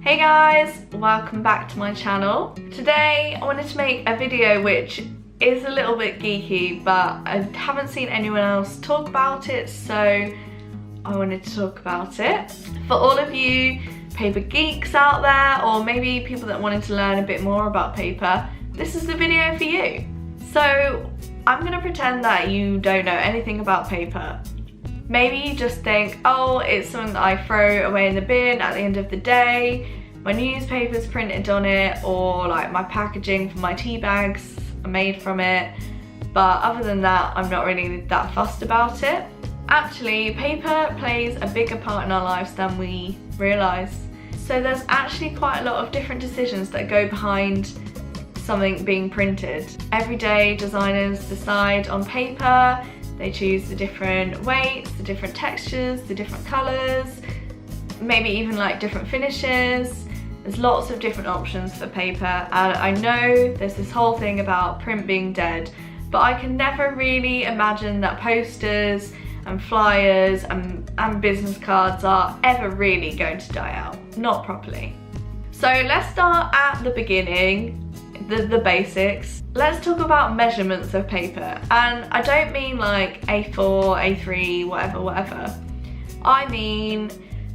Hey guys, welcome back to my channel. Today I wanted to make a video which is a little bit geeky, but I haven't seen anyone else talk about it, so I wanted to talk about it. For all of you paper geeks out there, or maybe people that wanted to learn a bit more about paper, this is the video for you. So I'm gonna pretend that you don't know anything about paper. Maybe you just think, oh, it's something that I throw away in the bin at the end of the day. My newspaper's printed on it, or like my packaging for my tea bags are made from it. But other than that, I'm not really that fussed about it. Actually, paper plays a bigger part in our lives than we realise. So there's actually quite a lot of different decisions that go behind something being printed. Every day designers decide on paper. They choose the different weights, the different textures, the different colours, maybe even like different finishes. There's lots of different options for paper, and I know there's this whole thing about print being dead, but I can never really imagine that posters and flyers and business cards are ever really going to die out. Not properly. So let's start at the beginning. The basics. Let's talk about measurements of paper, and I don't mean like A4, A3, whatever. I mean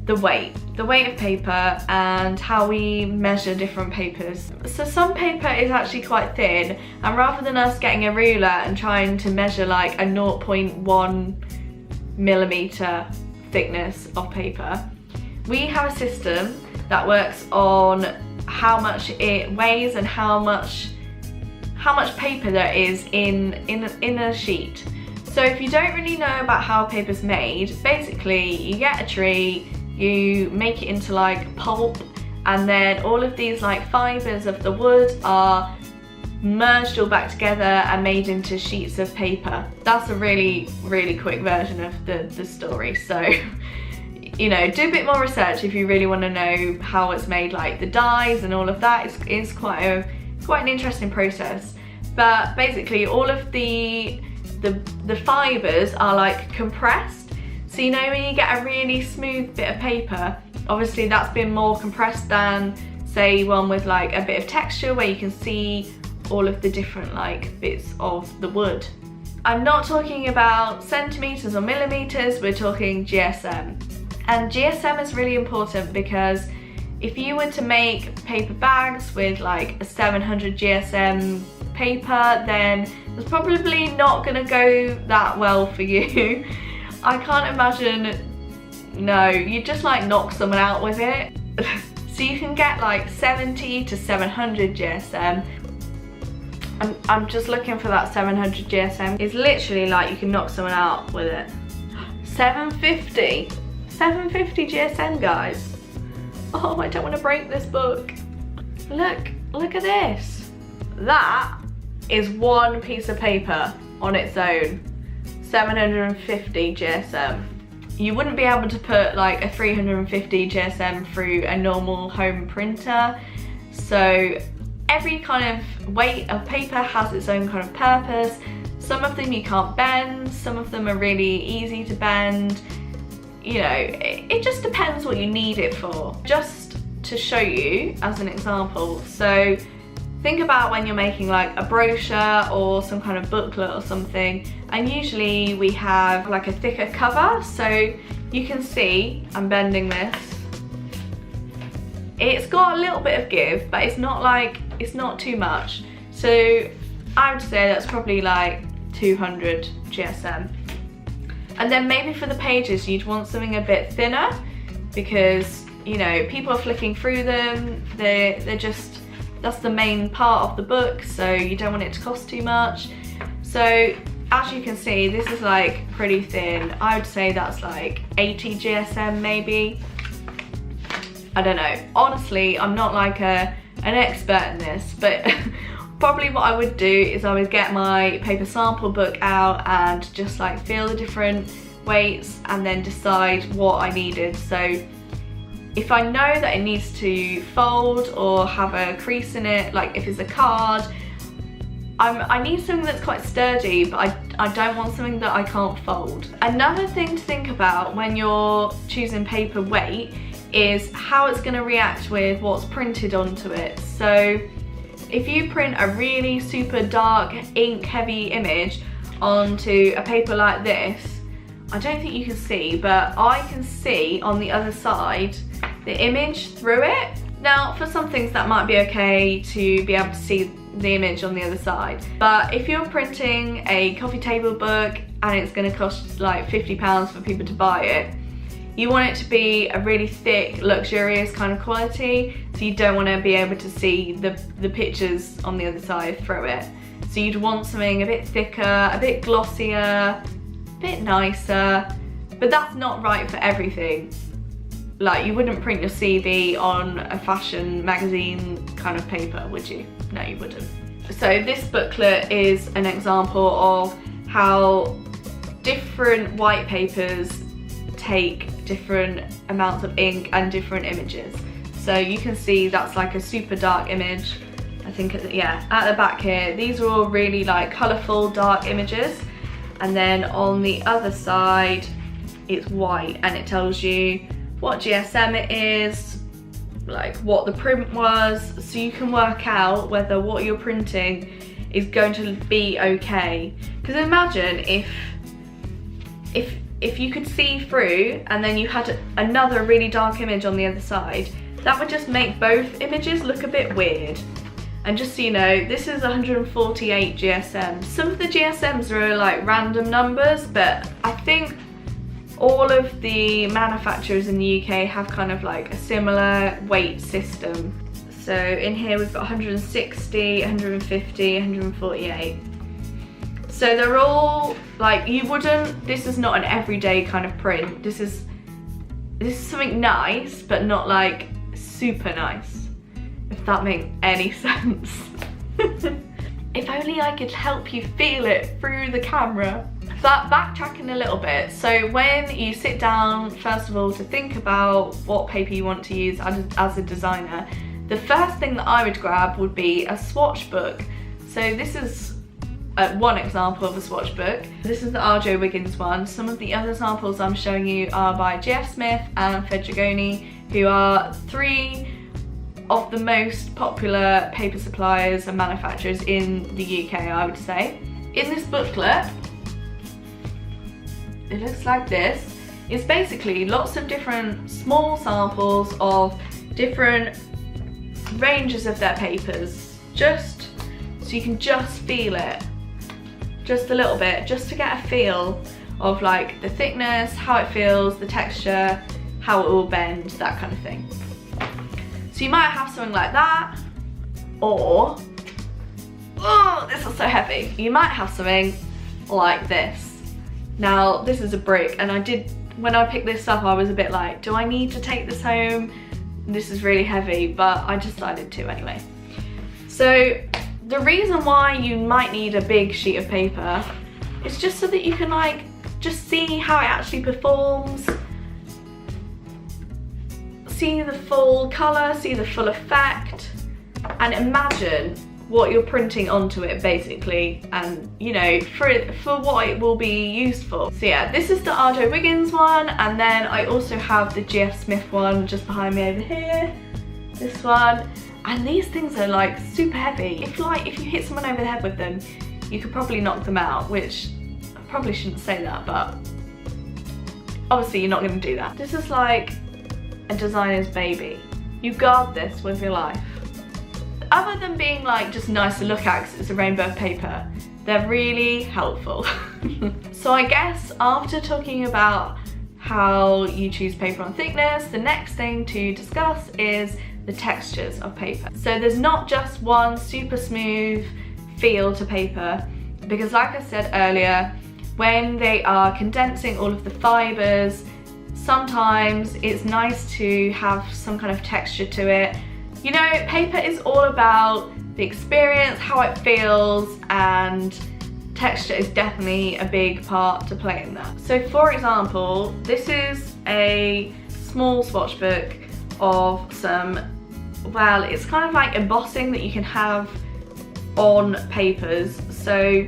the weight of paper and how we measure different papers. So some paper is actually quite thin, and rather than us getting a ruler and trying to measure like a 0.1 millimeter thickness of paper, we have a system that works on how much it weighs and how much paper there is in a sheet. So if you don't really know about how paper's made, basically you get a tree, you make it into like pulp, and then all of these like fibres of the wood are merged all back together and made into sheets of paper. That's a really quick version of the story. So you know, do a bit more research if you really want to know how it's made, like the dyes and all of that. It's quite an interesting process. But basically all of the fibres are like compressed. So you know when you get a really smooth bit of paper, obviously that's been more compressed than say one with like a bit of texture where you can see all of the different like bits of the wood. I'm not talking about centimetres or millimetres, we're talking GSM. And GSM is really important because if you were to make paper bags with like a 700 GSM paper, then it's probably not going to go that well for you. I can't imagine, no, you just like knock someone out with it. So you can get like 70 to 700 GSM. I'm just looking for that 700 GSM. It's literally like you can knock someone out with it. 750 GSM, guys. Oh, I don't want to break this book. Look at this. That is one piece of paper on its own. 750 GSM. You wouldn't be able to put like a 350 GSM through a normal home printer. So every kind of weight of paper has its own kind of purpose. Some of them you can't bend, some of them are really easy to bend. You know, it just depends what you need it for. Just to show you as an example, so think about when you're making like a brochure or some kind of booklet or something, and usually we have like a thicker cover, so you can see I'm bending this. It's got a little bit of give, but it's not too much. So I would say that's probably like 200 GSM. And then maybe for the pages you'd want something a bit thinner, because you know people are flicking through them, they're just, that's the main part of the book, so you don't want it to cost too much. So as you can see, this is like pretty thin. I would say that's like 80 GSM maybe. I don't know, honestly I'm not like an expert in this, but probably what I would do is I would get my paper sample book out and just like feel the different weights and then decide what I needed. So if I know that it needs to fold or have a crease in it, like if it's a card, I need something that's quite sturdy, but I don't want something that I can't fold. Another thing to think about when you're choosing paper weight is how it's going to react with what's printed onto it. So if you print a really super dark ink heavy image onto a paper like this, I don't think you can see, but I can see on the other side the image through it. Now for some things that might be okay to be able to see the image on the other side, but if you're printing a coffee table book and it's going to cost like £50 for people to buy it, you want it to be a really thick, luxurious kind of quality, so you don't want to be able to see the pictures on the other side through it. So you'd want something a bit thicker, a bit glossier, a bit nicer, but that's not right for everything. Like, you wouldn't print your CV on a fashion magazine kind of paper, would you? No, you wouldn't. So this booklet is an example of how different white papers take different amounts of ink and different images. So you can see that's like a super dark image. I think, yeah, at the back here, these are all really like colourful dark images. And then on the other side, it's white, and it tells you what GSM it is, like what the print was, so you can work out whether what you're printing is going to be okay. Because imagine if you could see through and then you had another really dark image on the other side, that would just make both images look a bit weird. And just so you know, this is 148 GSM. Some of the GSMs are like random numbers, but I think all of the manufacturers in the UK have kind of like a similar weight system. So in here we've got 160, 150, 148. So they're all like, you wouldn't, this is not an everyday kind of print. This is something nice, but not like super nice, if that makes any sense. If only I could help you feel it through the camera. But backtracking a little bit, so when you sit down, first of all, to think about what paper you want to use as a designer, the first thing that I would grab would be a swatch book. So this is one example of a swatch book. This is the Arjo Wiggins one. Some of the other samples I'm showing you are by G.F. Smith and Fedrigoni, who are 3 of the most popular paper suppliers and manufacturers in the UK, I would say. In this booklet, it looks like this. It's basically lots of different small samples of different ranges of their papers, just so you can just feel it, just a little bit, just to get a feel of like the thickness, how it feels, the texture, how it will bend, that kind of thing. So you might have something like that, or, oh, this is so heavy. You might have something like this. Now, this is a brick, and when I picked this up, I was a bit like, do I need to take this home? This is really heavy, but I decided to anyway. So the reason why you might need a big sheet of paper is just so that you can like, just see how it actually performs, see the full colour, see the full effect, and imagine what you're printing onto it basically, and you know, for what it will be used for. So yeah, this is the Arjo Wiggins one, and then I also have the G.F. Smith one just behind me over here, this one, and these things are like super heavy. If you hit someone over the head with them, you could probably knock them out, which I probably shouldn't say that, but obviously you're not going to do that. This is like a designer's baby. You guard this with your life. Other than being like just nice to look at because it's a rainbow of paper, they're really helpful. So I guess after talking about how you choose paper on thickness, the next thing to discuss is the textures of paper. So there's not just one super smooth feel to paper, because like I said earlier, when they are condensing all of the fibers, sometimes it's nice to have some kind of texture to it. You know, paper is all about the experience, how it feels, and texture is definitely a big part to play in that. So for example, this is a small swatch book of some, well, it's kind of like embossing that you can have on papers. So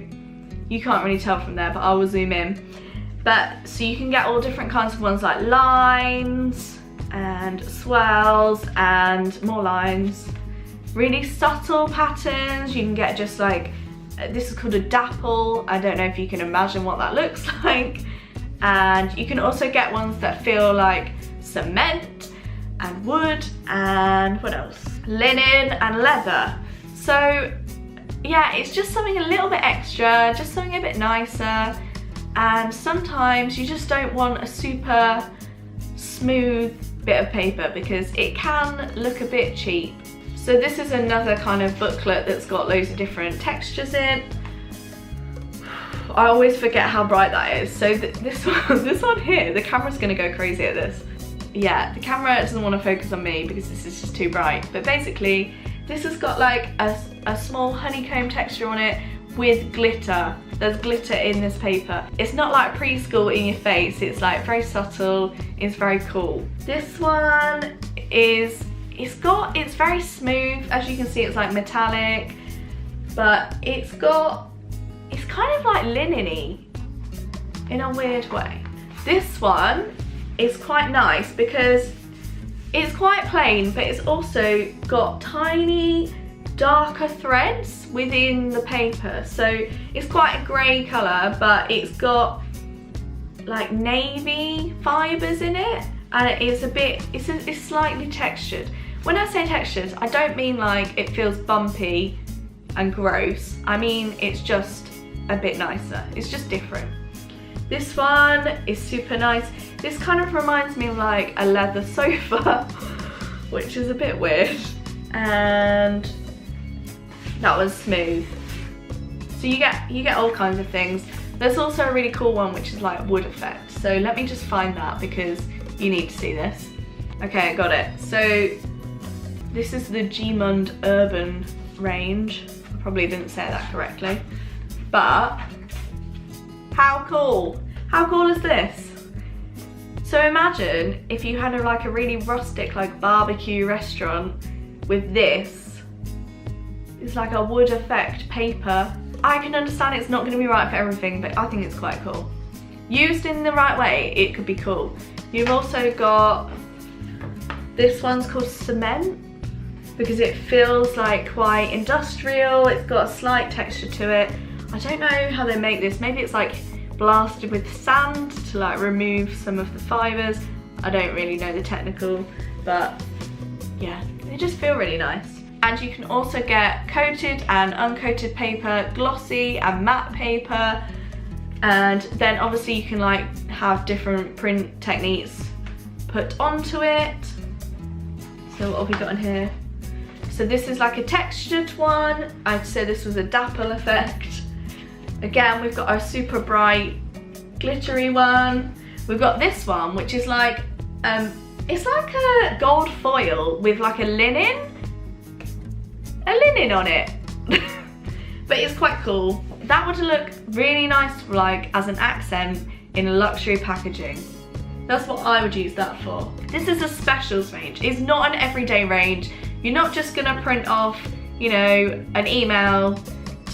you can't really tell from there, but I will zoom in. But so you can get all different kinds of ones like lines, and swirls and more lines. Really subtle patterns. You can get just like, this is called a dapple. I don't know if you can imagine what that looks like. And you can also get ones that feel like cement and wood and what else? Linen and leather. So yeah, it's just something a little bit extra, just something a bit nicer. And sometimes you just don't want a super smooth bit of paper because it can look a bit cheap. So this is another kind of booklet that's got loads of different textures in. I always forget how bright that is. So this one here, the camera's gonna go crazy at this. Yeah, the camera doesn't want to focus on me because this is just too bright. But basically, this has got like a small honeycomb texture on it with glitter. There's glitter in this paper. It's not like preschool in your face. It's like very subtle. It's very cool. This one is, it's very smooth. As you can see, it's like metallic, but it's kind of like linen-y in a weird way. This one is quite nice because it's quite plain, but it's also got tiny darker threads within the paper. So it's quite a grey colour, but it's got like navy fibres in it, and it's slightly textured. When I say textured, I don't mean like it feels bumpy and gross. I mean it's just a bit nicer. It's just different. This one is super nice. This kind of reminds me of like a leather sofa, which is a bit weird. And that was smooth. So you get all kinds of things. There's also a really cool one which is like wood effect. So let me just find that because you need to see this. Okay, I got it. So this is the Gmund Urban range. I probably didn't say that correctly. But how cool? How cool is this? So imagine if you had like a really rustic like barbecue restaurant with this. It's like a wood effect paper. I can understand it's not going to be right for everything, but I think it's quite cool. Used in the right way, it could be cool. You've also got, this one's called cement because it feels like quite industrial. It's got a slight texture to it. I don't know how they make this. Maybe it's like blasted with sand to like remove some of the fibres. I don't really know the technical, but yeah, they just feel really nice. And you can also get coated and uncoated paper, glossy and matte paper. And then obviously you can like have different print techniques put onto it. So what have we got in here? So this is like a textured one. I'd say this was a dapple effect. Again, we've got our super bright glittery one. We've got this one, which is like, it's like a gold foil with like a linen on it. But it's quite cool. That would look really nice like as an accent in luxury packaging. That's what I would use that for. This is a specials range. It's not an everyday range. You're not just gonna print off, you know, an email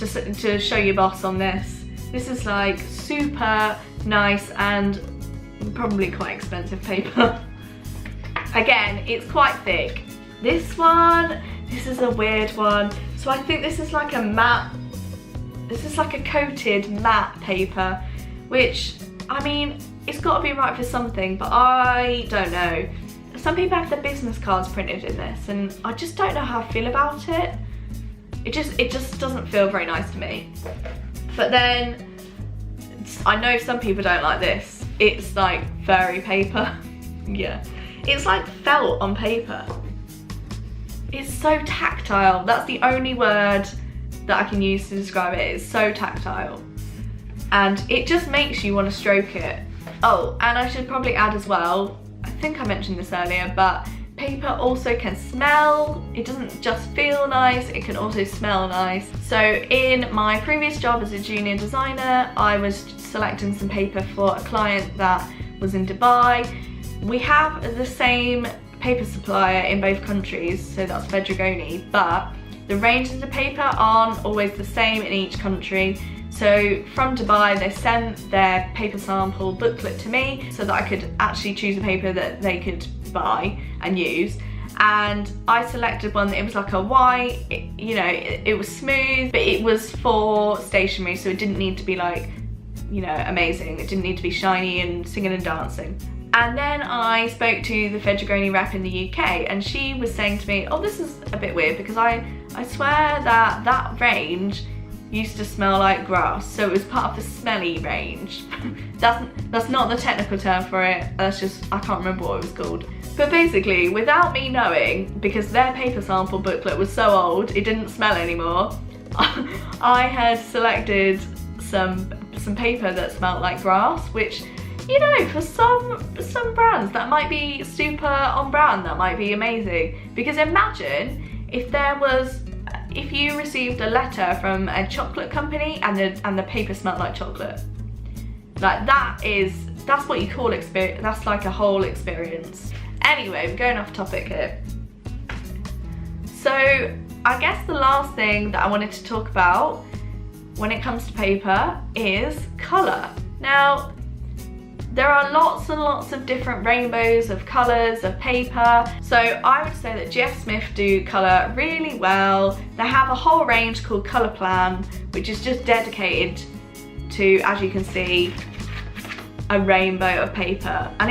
to show your boss on this. This is like super nice and probably quite expensive paper. Again, it's quite thick. This one, this is a weird one. So I think this is like a matte, this is like a coated matte paper, which, I mean, it's got to be right for something, but I don't know. Some people have their business cards printed in this, and I just don't know how I feel about it. It just doesn't feel very nice to me. But then, I know some people don't like this. It's like furry paper. Yeah. It's like felt on paper. It's so tactile. That's the only word that I can use to describe it. It's so tactile. And it just makes you want to stroke it. Oh, and I should probably add as well, I think I mentioned this earlier, but paper also can smell. It doesn't just feel nice, it can also smell nice. So in my previous job as a junior designer, I was selecting some paper for a client that was in Dubai. We have the same paper supplier in both countries, so that's Fedrigoni, but the ranges of the paper aren't always the same in each country. So from Dubai, they sent their paper sample booklet to me so that I could actually choose a paper that they could to buy and use. And I selected one that it was like a white, you know, it was smooth, but it was for stationery, so it didn't need to be like, you know, amazing. It didn't need to be shiny and singing and dancing. And then I spoke to the Fedrigoni rep in the UK, and she was saying to me, oh, this is a bit weird because I swear that that range used to smell like grass, so it was part of the smelly range. That's not the technical term for it, that's just, I can't remember what it was called. But basically, without me knowing, because their paper sample booklet was so old, it didn't smell anymore, I had selected some paper that smelled like grass, which, you know, for some brands that might be super on brand, that might be amazing. Because imagine if you received a letter from a chocolate company and the paper smelled like chocolate. Like that's what you call experience. That's like a whole experience. Anyway, we're going off topic here. So I guess the last thing that I wanted to talk about when it comes to paper is colour. Now, there are lots and lots of different rainbows of colours of paper. So I would say that GF Smith do colour really well. They have a whole range called Colour Plan, which is just dedicated to, as you can see, a rainbow of paper. And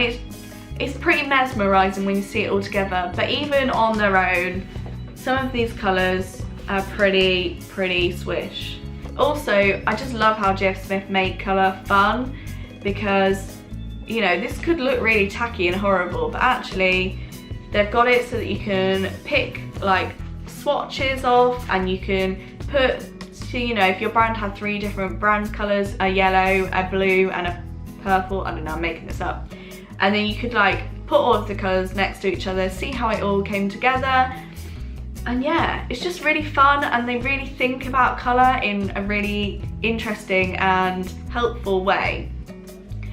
it's pretty mesmerising when you see it all together. But even on their own, some of these colours are pretty swish. Also, I just love how GF Smith make colour fun, because, you know, this could look really tacky and horrible, but actually they've got it so that you can pick like swatches off, and you can put, so, you know, if your brand had 3 different brand colours, a yellow, a blue and a purple, I don't know, I'm making this up, and then you could like put all of the colours next to each other, see how it all came together. And yeah, it's just really fun, and they really think about colour in a really interesting and helpful way.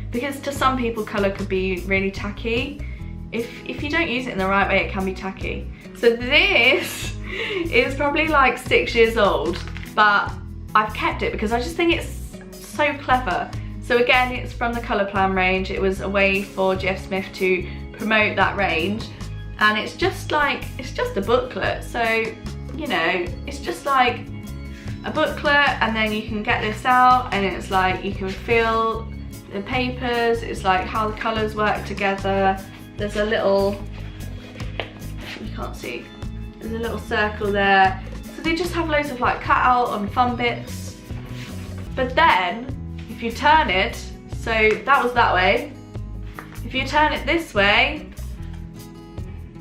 Because to some people, colour could be really tacky. If you don't use it in the right way, it can be tacky. So this is probably like 6 years old, but I've kept it because I just think it's so clever. So again, it's from the Colour Plan range. It was a way for GF Smith to promote that range. And it's just a booklet. So, you know, it's just like a booklet, and then you can get this out, and it's like you can feel the papers, it's like how the colours work together. There's a little, you can't see, there's a little circle there. So they just have loads of like cut out and fun bits. But then, if you turn it, so that was that way, if you turn it this way,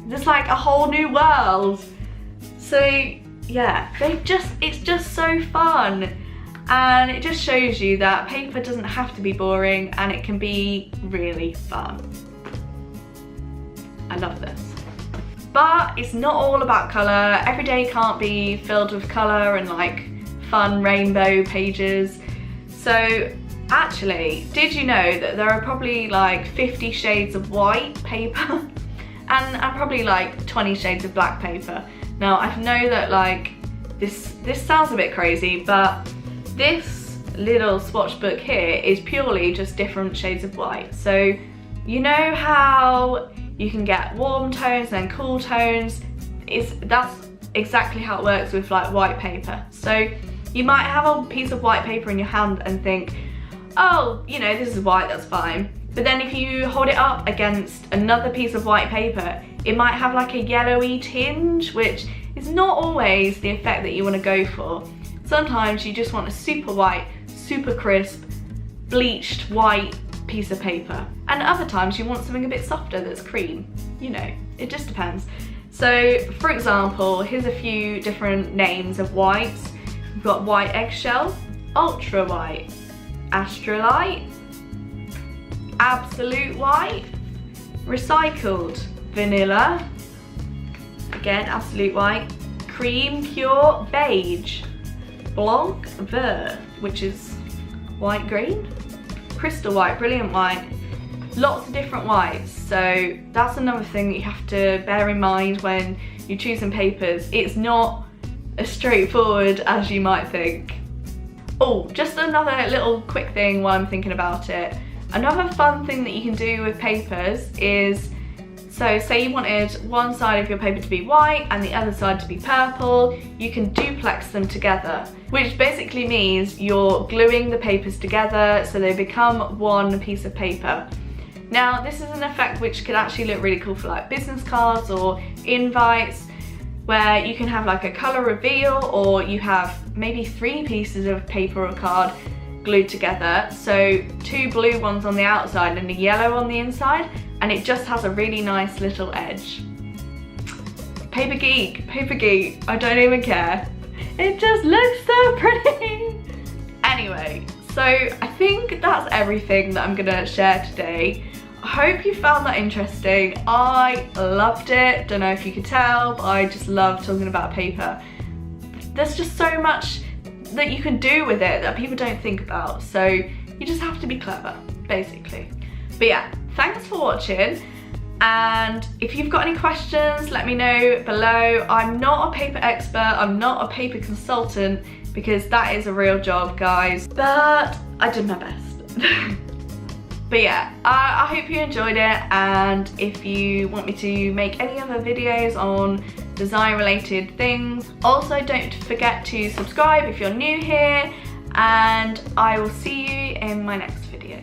there's like a whole new world. So yeah, it's just so fun. And it just shows you that paper doesn't have to be boring, and it can be really fun. I love this. But it's not all about colour. Every day can't be filled with colour and like fun rainbow pages. So actually, did you know that there are probably like 50 shades of white paper and probably like 20 shades of black paper? Now I know that like this sounds a bit crazy, but this little swatch book here is purely just different shades of white. So you know how you can get warm tones and cool tones? That's exactly how it works with like white paper. So you might have a piece of white paper in your hand and think, oh, you know, this is white, that's fine. But then if you hold it up against another piece of white paper, it might have like a yellowy tinge, which is not always the effect that you want to go for. Sometimes you just want a super white, super crisp, bleached white piece of paper. And other times you want something a bit softer that's cream. You know, it just depends. So for example, here's a few different names of whites. We've got white eggshell, ultra white, astrolite, absolute white, recycled, vanilla, again absolute white, cream, pure, beige, blanc, vert, which is white green, crystal white, brilliant white. Lots of different whites, so that's another thing that you have to bear in mind when you're choosing papers. It's not as straightforward as you might think. Oh, just another little quick thing while I'm thinking about it. Another fun thing that you can do with papers is, So say you wanted one side of your paper to be white and the other side to be purple, you can duplex them together, which basically means you're gluing the papers together so they become one piece of paper. Now this is an effect which could actually look really cool for like business cards or invites, where you can have like a colour reveal, or you have maybe 3 pieces of paper or card glued together, so 2 blue ones on the outside and a yellow on the inside, and it just has a really nice little edge. Paper geek, I don't even care. It just looks so pretty. Anyway, so I think that's everything that I'm gonna share today. I hope you found that interesting. I loved it. Don't know if you could tell, but I just love talking about paper. There's just so much that you can do with it that people don't think about, so you just have to be clever, basically. But yeah, thanks for watching, and if you've got any questions, let me know below. I'm not a paper expert, I'm not a paper consultant, because that is a real job, guys, but I did my best. But yeah, I hope you enjoyed it, and if you want me to make any other videos on design related things, also don't forget to subscribe if you're new here, and I will see you in my next video.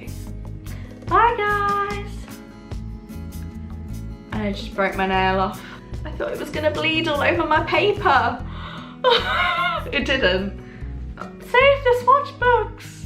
Bye guys! And I just broke my nail off. I thought it was gonna bleed all over my paper. It didn't. Save the Swatch books!